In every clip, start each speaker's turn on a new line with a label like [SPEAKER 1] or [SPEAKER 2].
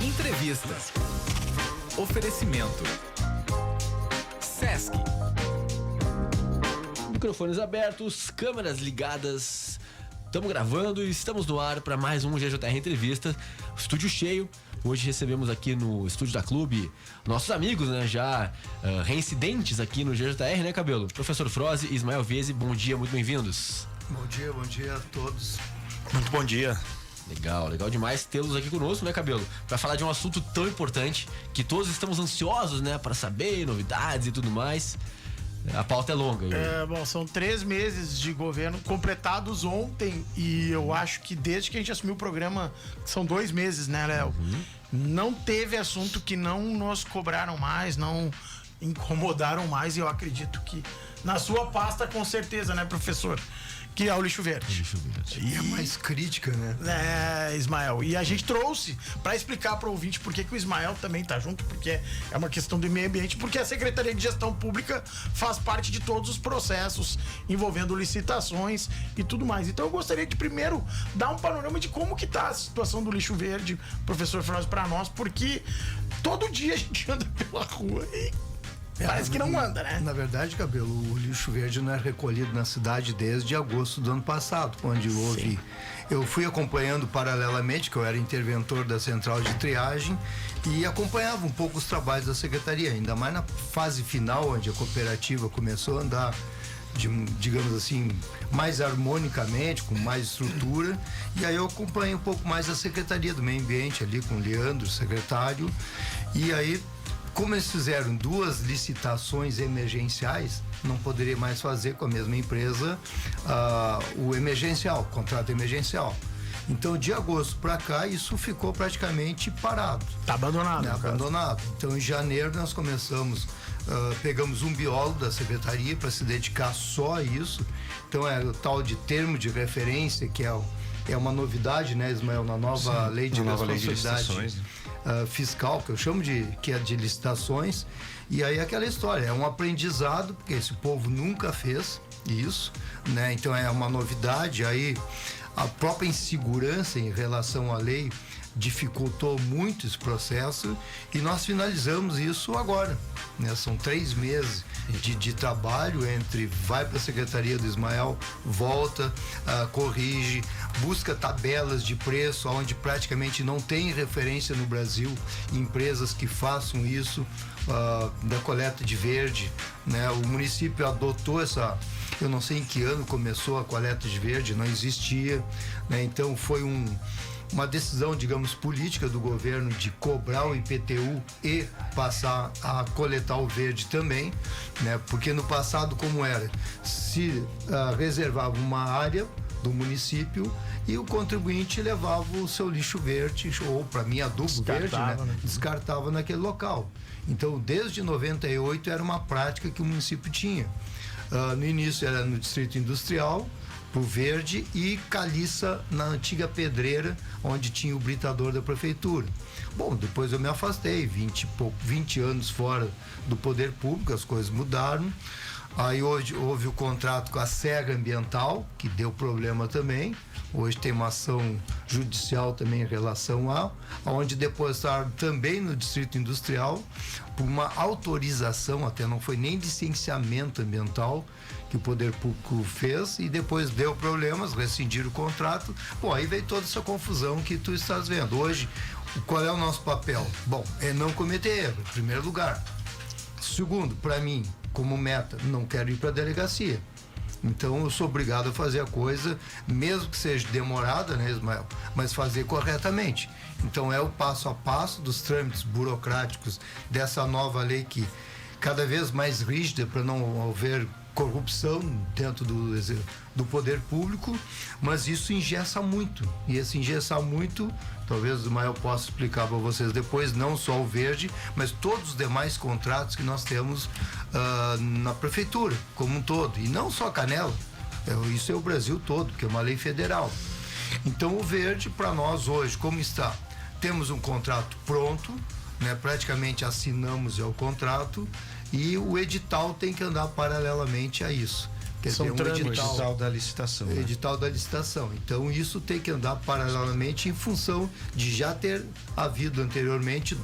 [SPEAKER 1] Entrevista. Oferecimento. Sesc.
[SPEAKER 2] Microfones abertos, câmeras ligadas. Estamos gravando e estamos no ar para mais um GJR Entrevista. Estúdio cheio. Hoje recebemos aqui no estúdio da Clube nossos amigos, né? Já reincidentes aqui no GJR, né, Cabelo? Professor Froze e Ismael Viese, bom dia, muito bem-vindos.
[SPEAKER 3] Bom dia a todos.
[SPEAKER 4] Muito bom dia.
[SPEAKER 2] Legal demais tê-los aqui conosco, né, Cabelo? Para falar de um assunto tão importante que todos estamos ansiosos, né, para saber novidades e tudo mais. A pauta é longa.
[SPEAKER 3] Bom, são 3 meses de governo completados ontem e eu acho que desde que a gente assumiu o programa, são 2 meses, né, Léo? Não teve assunto que não nos cobraram mais, não incomodaram mais, e eu acredito que na sua pasta, com certeza, né, professor? Que é o lixo verde.
[SPEAKER 4] E é mais crítica, né?
[SPEAKER 3] Ismael. E a gente trouxe para explicar para o ouvinte por que o Ismael também tá junto, porque é uma questão do meio ambiente, porque a Secretaria de Gestão Pública faz parte de todos os processos envolvendo licitações e tudo mais. Então eu gostaria de primeiro dar um panorama de como que tá a situação do lixo verde, professor Froze, para nós, porque todo dia a gente anda pela rua e parece que não anda, né?
[SPEAKER 4] Na verdade, Cabelo, o lixo verde não é recolhido na cidade desde agosto do ano passado, onde houve... Eu fui acompanhando paralelamente, que eu era interventor da central de triagem, e acompanhava um pouco os trabalhos da secretaria, ainda mais na fase final, onde a cooperativa começou a andar, digamos assim, mais harmonicamente, com mais estrutura, e aí eu acompanho um pouco mais a Secretaria do Meio Ambiente ali com o Leandro, secretário, e aí, como eles fizeram 2 licitações emergenciais, não poderia mais fazer com a mesma empresa o emergencial, o contrato emergencial. Então, de agosto para cá, isso ficou praticamente parado.
[SPEAKER 3] Tá abandonado.
[SPEAKER 4] Né? Abandonado. Então, em janeiro, nós começamos, pegamos um biólogo da secretaria para se dedicar só a isso. Então, é o tal de termo de referência, que é uma novidade, né, Ismael, na nova lei de responsabilidade fiscal, que eu chamo que é de licitações. E aí aquela história, é um aprendizado, porque esse povo nunca fez isso, né? Então é uma novidade. Aí a própria insegurança em relação à lei dificultou muito esse processo e nós finalizamos isso agora, né? São 3 meses de trabalho entre vai para a secretaria do Ismael, volta, corrige, busca tabelas de preço onde praticamente não tem referência no Brasil, empresas que façam isso, da coleta de verde, né? O município adotou eu não sei em que ano começou a coleta de verde, não existia, né? Então foi uma decisão, digamos, política do governo de cobrar o IPTU e passar a coletar o verde também, né? Porque no passado, como era? Se reservava uma área do município e o contribuinte levava o seu lixo verde, ou para mim adubo verde, né? Descartava naquele local. Então, desde 98 era uma prática que o município tinha. No início era no Distrito Industrial, pro verde, e Caliça na antiga pedreira, onde tinha o britador da prefeitura. Bom, depois eu me afastei, 20 anos fora do poder público, as coisas mudaram. Aí hoje houve o contrato com a SEGA Ambiental, que deu problema também. Hoje tem uma ação judicial também em relação onde depositaram também no Distrito Industrial por uma autorização, até não foi nem licenciamento ambiental que o poder público fez, e depois deu problemas, rescindiram o contrato. Bom, aí veio toda essa confusão que tu estás vendo. Hoje, qual é o nosso papel? Bom, é não cometer erro, em primeiro lugar. Segundo, para mim, como meta, não quero ir para a delegacia. Então eu sou obrigado a fazer a coisa, mesmo que seja demorada, né, Ismael? Mas fazer corretamente. Então é o passo a passo dos trâmites burocráticos dessa nova lei, que cada vez mais rígida para não haver corrupção dentro do poder público, mas isso engessa muito. E esse engessar muito, talvez o Ismael possa explicar para vocês depois, não só o verde, mas todos os demais contratos que nós temos na prefeitura como um todo, e não só Canela, isso é o Brasil todo, que é uma lei federal. Então o verde, para nós hoje, como está? Temos um contrato pronto, né? Praticamente assinamos já o contrato, e o edital tem que andar paralelamente a isso. Quer
[SPEAKER 3] São
[SPEAKER 4] dizer, um
[SPEAKER 3] trâmites.
[SPEAKER 5] Edital da licitação. Né?
[SPEAKER 4] edital da licitação. Então isso tem que andar paralelamente em função de já ter havido anteriormente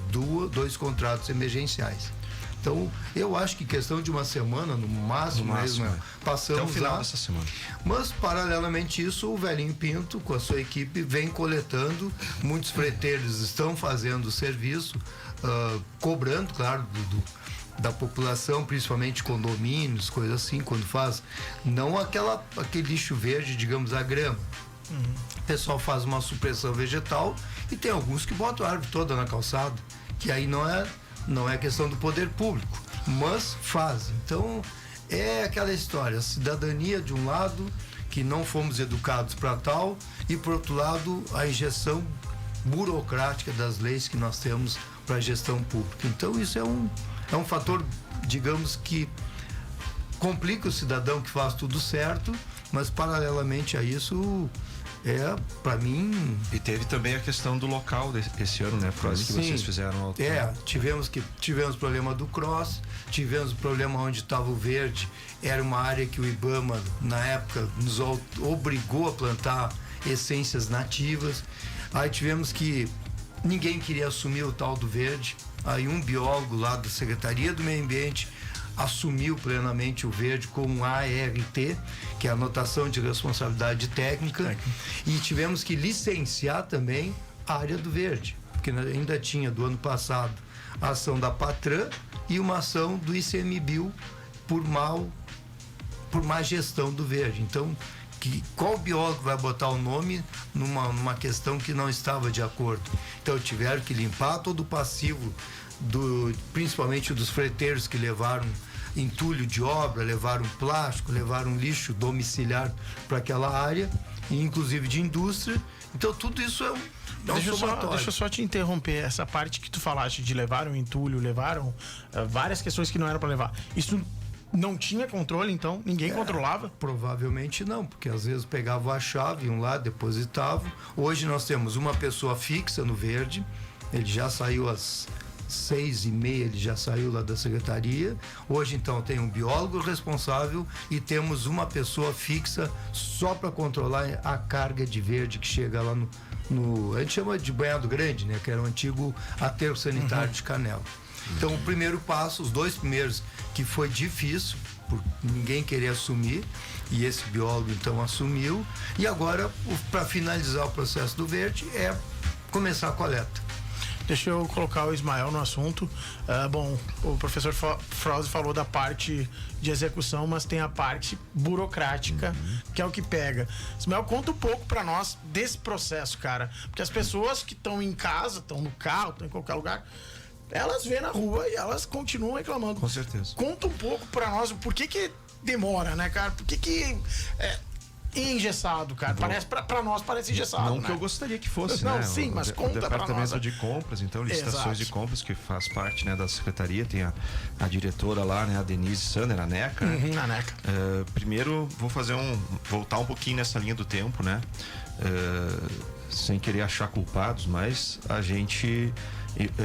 [SPEAKER 4] dois contratos emergenciais. Então eu acho que questão de uma semana, no máximo mesmo,
[SPEAKER 5] Até
[SPEAKER 4] passamos
[SPEAKER 5] o final
[SPEAKER 4] lá.
[SPEAKER 5] dessa semana.
[SPEAKER 4] Mas, paralelamente isso, o Velhinho Pinto, com a sua equipe, vem coletando. Muitos freteiros estão fazendo o serviço, cobrando, claro, da população, principalmente condomínios, coisas assim, quando faz. Não aquele lixo verde, digamos, a grama. O pessoal faz uma supressão vegetal e tem alguns que botam a árvore toda na calçada, que aí não é questão do poder público, mas fazem. Então, é aquela história, a cidadania de um lado, que não fomos educados para tal, e por outro lado, a injeção burocrática das leis que nós temos para a gestão pública. Então, isso é um fator, digamos, que complica o cidadão que faz tudo certo, mas paralelamente a isso, para mim...
[SPEAKER 5] E teve também a questão do local esse ano, né, Froze, que
[SPEAKER 4] Sim.
[SPEAKER 5] vocês fizeram.
[SPEAKER 4] Tivemos problema do cross, tivemos problema onde estava o verde, era uma área que o IBAMA, na época, nos obrigou a plantar essências nativas. Aí tivemos que ninguém queria assumir o tal do verde, aí um biólogo lá da Secretaria do Meio Ambiente assumiu plenamente o verde como ART, que é a anotação de responsabilidade técnica, e tivemos que licenciar também a área do verde, porque ainda tinha do ano passado a ação da Patran e uma ação do ICMBio por má gestão do verde. Então, qual biólogo vai botar o nome numa questão que não estava de acordo? Então, tiveram que limpar todo o passivo, principalmente dos freteiros que levaram entulho de obra, levaram plástico, levaram lixo domiciliar para aquela área, e inclusive de indústria. Então, tudo isso é um somatório.
[SPEAKER 3] Deixa eu só te interromper. Essa parte que tu falaste de levaram entulho, levaram várias questões que não eram para levar. Isso não tinha controle, então? Ninguém controlava?
[SPEAKER 4] Provavelmente não, porque às vezes pegavam a chave, iam lá, depositavam. Hoje nós temos uma pessoa fixa no verde, ele já saiu às 6h30, ele já saiu lá da secretaria. Hoje, então, tem um biólogo responsável e temos uma pessoa fixa só para controlar a carga de verde que chega lá a gente chama de Banhado Grande, né? Que era o antigo aterro sanitário de Canela. Então, o primeiro passo, os dois primeiros, que foi difícil, por ninguém querer assumir, e esse biólogo, então, assumiu. E agora, para finalizar o processo do verde, é começar a coleta.
[SPEAKER 3] Deixa eu colocar o Ismael no assunto. Bom, o professor Froze falou da parte de execução, mas tem a parte burocrática, que é o que pega. Ismael, conta um pouco pra nós desse processo, cara. Porque as pessoas que estão em casa, estão no carro, estão em qualquer lugar, elas vêem na rua e elas continuam reclamando.
[SPEAKER 5] Com certeza.
[SPEAKER 3] Conta um pouco pra nós por que demora, né, cara? Por que engessado, cara? Parece, pra nós parece engessado,
[SPEAKER 5] Não
[SPEAKER 3] né?
[SPEAKER 5] que eu gostaria que fosse,
[SPEAKER 3] Não,
[SPEAKER 5] né?
[SPEAKER 3] sim, mas conta
[SPEAKER 5] o
[SPEAKER 3] pra nós.
[SPEAKER 5] departamento de compras, então, licitações
[SPEAKER 3] Exato.
[SPEAKER 5] de compras, que faz parte, né, da secretaria, tem a diretora lá, né, a Denise Sanner, a NECA.
[SPEAKER 3] Na NECA.
[SPEAKER 5] Primeiro, vou voltar um pouquinho nessa linha do tempo, né? Sem querer achar culpados, mas a gente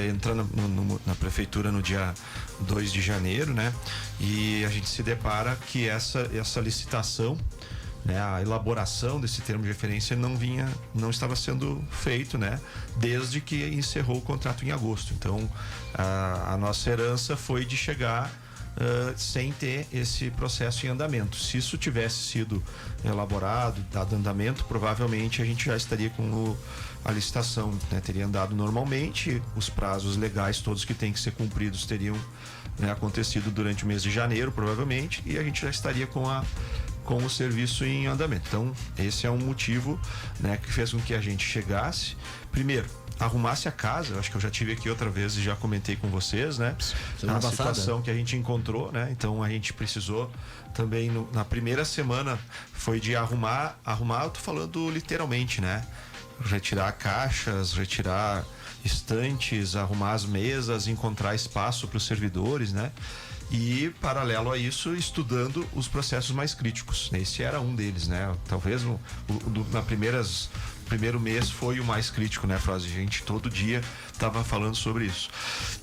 [SPEAKER 5] entra na prefeitura no dia 2 de janeiro, né? E a gente se depara que essa licitação, né, a elaboração desse termo de referência não estava sendo feito, né, desde que encerrou o contrato em agosto. Então, a nossa herança foi de chegar sem ter esse processo em andamento. Se isso tivesse sido elaborado, dado andamento, provavelmente a gente já estaria com a licitação, né, teria andado normalmente, os prazos legais todos que têm que ser cumpridos teriam, né, acontecido durante o mês de janeiro, provavelmente, e a gente já estaria com o serviço em andamento. Então, esse é um motivo, né, que fez com que a gente chegasse, primeiro, arrumasse a casa. Eu acho que eu já tive aqui outra vez e já comentei com vocês, né?
[SPEAKER 2] Semana
[SPEAKER 5] a
[SPEAKER 2] passada.
[SPEAKER 5] situação que a gente encontrou, né? Então a gente precisou também na primeira semana foi de arrumar, eu tô falando literalmente, né? Retirar caixas, retirar estantes, arrumar as mesas, encontrar espaço para os servidores, né? E, paralelo a isso, estudando os processos mais críticos. Esse era um deles, né? Talvez primeiro mês foi o mais crítico, né, Froze? A gente todo dia estava falando sobre isso.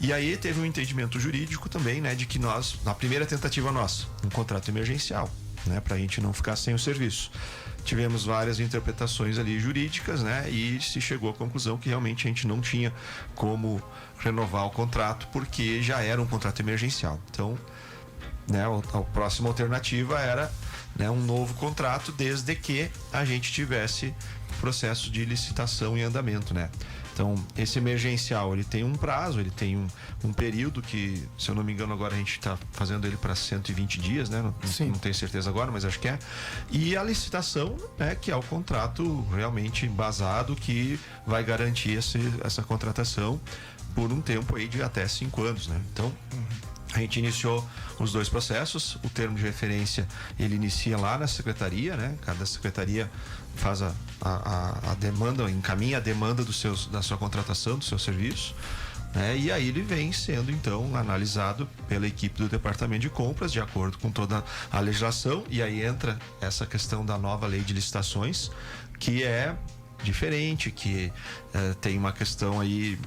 [SPEAKER 5] E aí teve um entendimento jurídico também, né, de que nós, na primeira tentativa nossa, um contrato emergencial, né, para a gente não ficar sem o serviço. Tivemos várias interpretações ali jurídicas, né, e se chegou à conclusão que realmente a gente não tinha como renovar o contrato porque já era um contrato emergencial. Então, né, a próxima alternativa era, né, um novo contrato, desde que a gente tivesse processo de licitação em andamento, né? Então, esse emergencial, ele tem um prazo, ele tem um período que, se eu não me engano, agora a gente está fazendo ele para 120 dias, né? Não tenho certeza agora, mas acho que é. E a licitação, né, que é o contrato realmente embasado que vai garantir essa contratação por um tempo aí de até 5 anos, né? Então, a gente iniciou os 2 processos. O termo de referência, ele inicia lá na secretaria, né? Cada secretaria faz a demanda, encaminha a demanda da sua contratação, do seu serviço, né? E aí ele vem sendo, então, analisado pela equipe do departamento de compras, de acordo com toda a legislação. E aí entra essa questão da nova lei de licitações, que é diferente, que tem uma questão aí,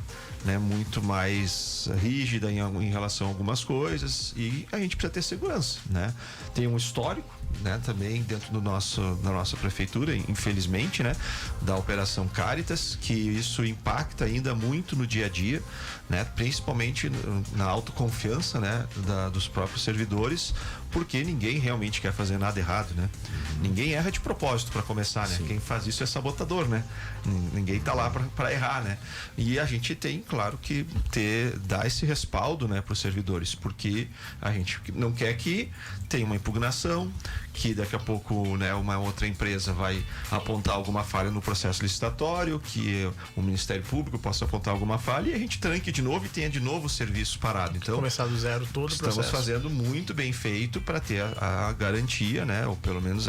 [SPEAKER 5] né, muito mais rígida em relação a algumas coisas, e a gente precisa ter segurança, né? Tem um histórico, né, também dentro da nossa prefeitura, infelizmente, né, da Operação Caritas, que isso impacta ainda muito no dia a dia, né, principalmente na autoconfiança, né, dos próprios servidores, porque ninguém realmente quer fazer nada errado, né? Ninguém erra de propósito, para começar, né? Sim. Quem faz isso é sabotador, né? Ninguém tá lá para errar, né? E a gente tem, claro, que dar esse respaldo, né, para os servidores, porque a gente não quer que tenha uma impugnação, que daqui a pouco, né, uma outra empresa vai apontar alguma falha no processo licitatório, que o Ministério Público possa apontar alguma falha e a gente tranque de novo e tenha de novo o serviço parado. Então,
[SPEAKER 3] começar do zero todo o processo.
[SPEAKER 5] Estamos fazendo muito bem feito para ter a garantia, né, ou pelo menos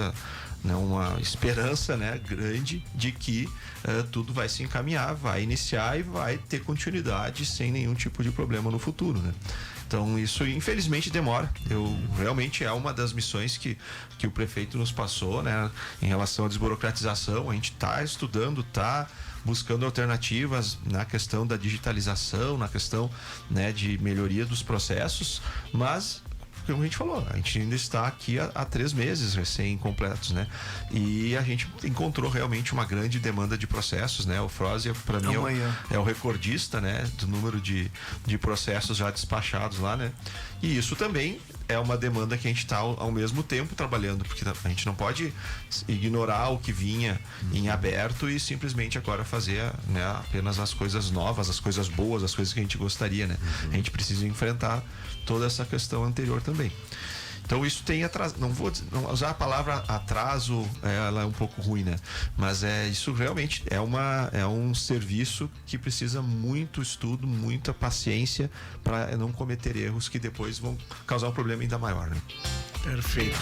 [SPEAKER 5] uma esperança, né, grande de que tudo vai se encaminhar, vai iniciar e vai ter continuidade sem nenhum tipo de problema no futuro, né? Então isso infelizmente demora. Realmente é uma das missões que o prefeito nos passou, né, em relação à desburocratização. A gente está estudando, está buscando alternativas na questão da digitalização, na questão, né, de melhoria dos processos, mas como a gente falou, a gente ainda está aqui há 3 meses recém-completos, né? E a gente encontrou realmente uma grande demanda de processos, né? O Frosia, para mim, é o recordista, né, do número de processos já despachados lá, né? E isso também é uma demanda que a gente está ao mesmo tempo trabalhando, porque a gente não pode ignorar o que vinha em aberto e simplesmente agora fazer, né, apenas as coisas novas, as coisas boas, as coisas que a gente gostaria, né? A gente precisa enfrentar toda essa questão anterior também. Então isso tem atraso, não usar a palavra atraso, ela é um pouco ruim, né? Mas isso realmente é um serviço que precisa muito estudo, muita paciência para não cometer erros que depois vão causar um problema ainda maior, né?
[SPEAKER 3] Perfeito.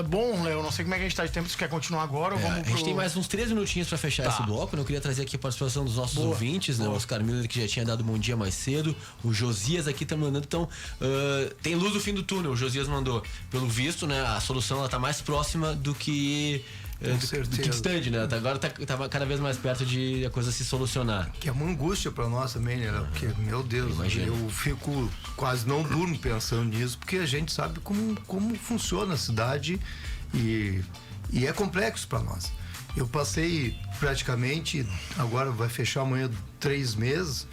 [SPEAKER 3] Bom, Léo, não sei como é que a gente tá de tempo, se quer continuar agora ou vamos
[SPEAKER 2] A gente tem mais uns 13 minutinhos pra fechar esse bloco, né? Eu queria trazer aqui a participação dos nossos ouvintes, né? O Oscar Miller, que já tinha dado bom dia mais cedo. O Josias aqui tá mandando, então, tem luz no fim do túnel. O Josias mandou, pelo visto, né? A solução, ela tá mais próxima do que distante, né? Agora tá cada vez mais perto de a coisa se solucionar.
[SPEAKER 4] Que é uma angústia pra nós também, né? Porque, meu Deus, eu fico quase não durmo pensando nisso, porque a gente sabe como funciona a cidade e é complexo pra nós. Eu passei praticamente, agora vai fechar amanhã 3 meses,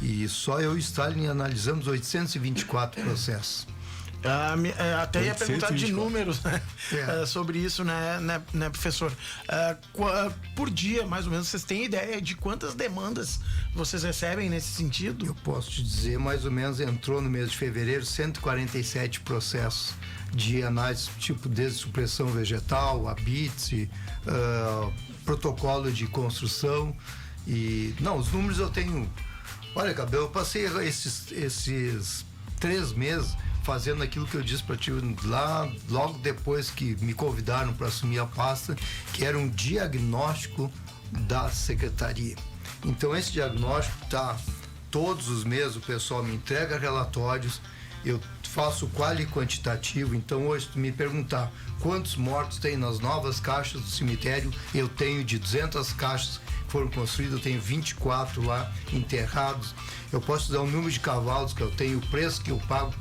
[SPEAKER 4] e só eu e Stalin analisamos 824 processos.
[SPEAKER 3] Até ia perguntar de números, né? Sobre isso, né, professor? Por dia, mais ou menos, vocês têm ideia de quantas demandas vocês recebem nesse sentido?
[SPEAKER 4] Eu posso te dizer, mais ou menos, entrou no mês de fevereiro 147 processos de análise, tipo desde supressão vegetal, habite, protocolo de construção. E não, os números eu tenho. Olha, Gabriel, eu passei esses 3 meses fazendo aquilo que eu disse para ti lá, logo depois que me convidaram para assumir a pasta, que era um diagnóstico da secretaria. Então esse diagnóstico tá todos os meses, o pessoal me entrega relatórios, eu faço quali quantitativo. Então hoje, se tu me perguntar quantos mortos tem nas novas caixas do cemitério, eu tenho de 200 caixas que foram construídas, eu tenho 24 lá enterrados. Eu posso dar o número de cavalos que eu tenho, o preço que eu pago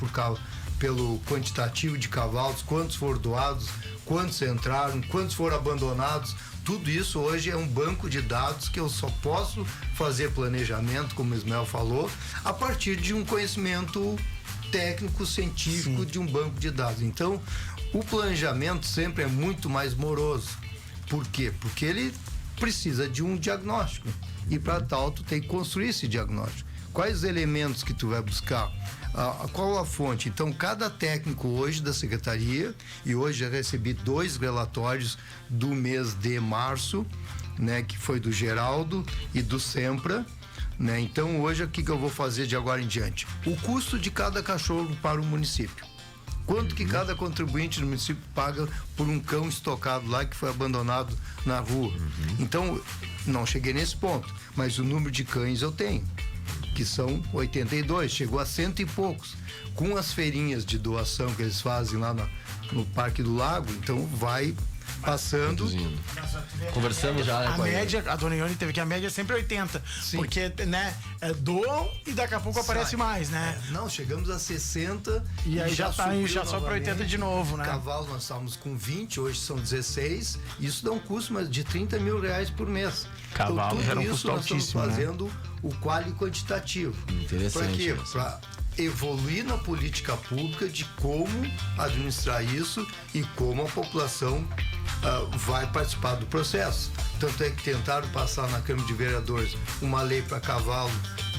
[SPEAKER 4] pelo quantitativo de cavalos, quantos foram doados, quantos entraram, quantos foram abandonados. Tudo isso hoje é um banco de dados que eu só posso fazer planejamento, como o Ismael falou, a partir de um conhecimento técnico, científico, de um banco de dados. Então, o planejamento sempre é muito mais moroso. Por quê? Porque ele precisa de um diagnóstico. E para tal, tu tem que construir esse diagnóstico. Quais elementos que tu vai buscar? Qual a fonte? Então, cada técnico hoje da secretaria, e hoje eu recebi 2 relatórios do mês de março, né, que foi do Geraldo e do Sempra, né? Então, hoje, o que eu vou fazer de agora em diante? O custo de cada cachorro para o município. Quanto que cada contribuinte do município paga por um cão estocado lá que foi abandonado na rua? Então, não cheguei nesse ponto, mas o número de cães eu tenho, que são 82, chegou a 100 e poucos. Com as feirinhas de doação que eles fazem lá no Parque do Lago, então vai passando.
[SPEAKER 2] Conversamos já, né,
[SPEAKER 3] A
[SPEAKER 2] com ele.
[SPEAKER 3] média, a dona Ione teve que a média é sempre 80.
[SPEAKER 4] Sim.
[SPEAKER 3] Porque, né, doam e daqui a pouco aparece
[SPEAKER 4] Sai.
[SPEAKER 3] mais, né?
[SPEAKER 4] Não, chegamos a 60
[SPEAKER 3] E aí já tá
[SPEAKER 4] subiu
[SPEAKER 3] já só pra 80
[SPEAKER 4] novamente.
[SPEAKER 3] de novo, né?
[SPEAKER 4] Cavalo nós estávamos com 20, hoje são 16. Isso dá um custo de 30 mil reais por mês.
[SPEAKER 3] Cavalo
[SPEAKER 4] tudo
[SPEAKER 3] já era um
[SPEAKER 4] isso
[SPEAKER 3] custo
[SPEAKER 4] nós
[SPEAKER 3] altíssimo,
[SPEAKER 4] estamos
[SPEAKER 3] né?
[SPEAKER 4] fazendo o quali quantitativo.
[SPEAKER 2] Interessante
[SPEAKER 4] Para quê?
[SPEAKER 2] isso.
[SPEAKER 4] Para evoluir na política pública de como administrar isso e como a população vai participar do processo. Tanto é que tentaram passar na Câmara de Vereadores uma lei para cavalo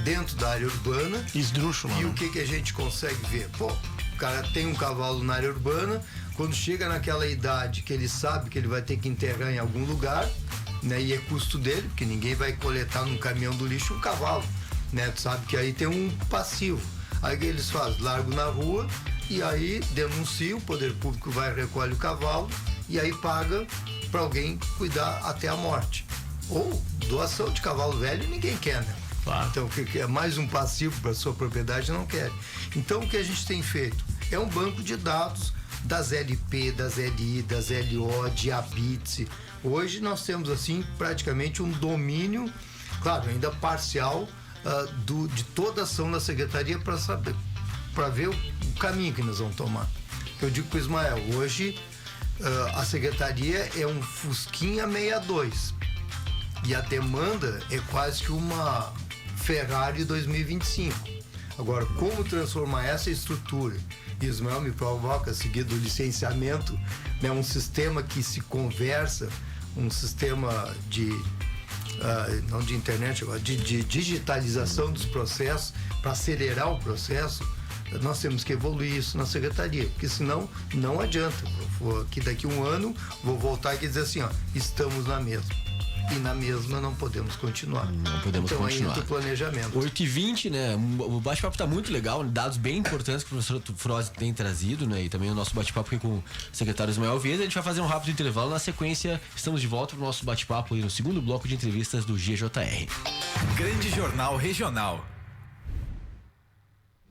[SPEAKER 4] dentro da área urbana.
[SPEAKER 3] Esdrúxulo,
[SPEAKER 4] E
[SPEAKER 3] né?
[SPEAKER 4] o que a gente consegue ver? Pô, o cara tem um cavalo na área urbana, quando chega naquela idade que ele sabe que ele vai ter que enterrar em algum lugar, né? E é custo dele, porque ninguém vai coletar num caminhão do lixo um cavalo, né? Tu sabe que aí tem um passivo. Aí o que eles fazem? Largam na rua e aí denuncia, o poder público vai recolhe o cavalo e aí paga para alguém cuidar até a morte. Ou doação de cavalo velho ninguém quer, né?
[SPEAKER 3] Claro.
[SPEAKER 4] Então, que é mais um passivo para sua propriedade, não quer. Então, o que a gente tem feito? É um banco de dados das LP, das LI, das LO, de ABITS. Hoje nós temos, assim, praticamente um domínio, claro, ainda parcial, de toda a ação da secretaria para saber, para ver o caminho que nós vamos tomar. Eu digo para o Ismael, hoje a secretaria é um Fusquinha 62 e a demanda é quase que uma Ferrari 2025. Agora, como transformar essa estrutura? Ismael me provoca, seguido o licenciamento, né, um sistema que se conversa, um sistema de não de internet, agora de digitalização dos processos, para acelerar o processo. Nós temos que evoluir isso na secretaria, porque senão não adianta. Que daqui a um ano vou voltar aqui e dizer assim, ó, estamos na mesma. E na mesma não podemos continuar.
[SPEAKER 2] Não podemos
[SPEAKER 4] então,
[SPEAKER 2] continuar.
[SPEAKER 4] Aí entra o planejamento.
[SPEAKER 2] 8h20, né? O bate-papo tá muito legal, dados bem importantes que o professor Froze tem trazido, né? E também o nosso bate-papo aqui com o secretário Ismael Vieira. A gente vai fazer um rápido intervalo. Na sequência, estamos de volta pro nosso bate-papo aí no segundo bloco de entrevistas do GJR.
[SPEAKER 1] Grande Jornal Regional.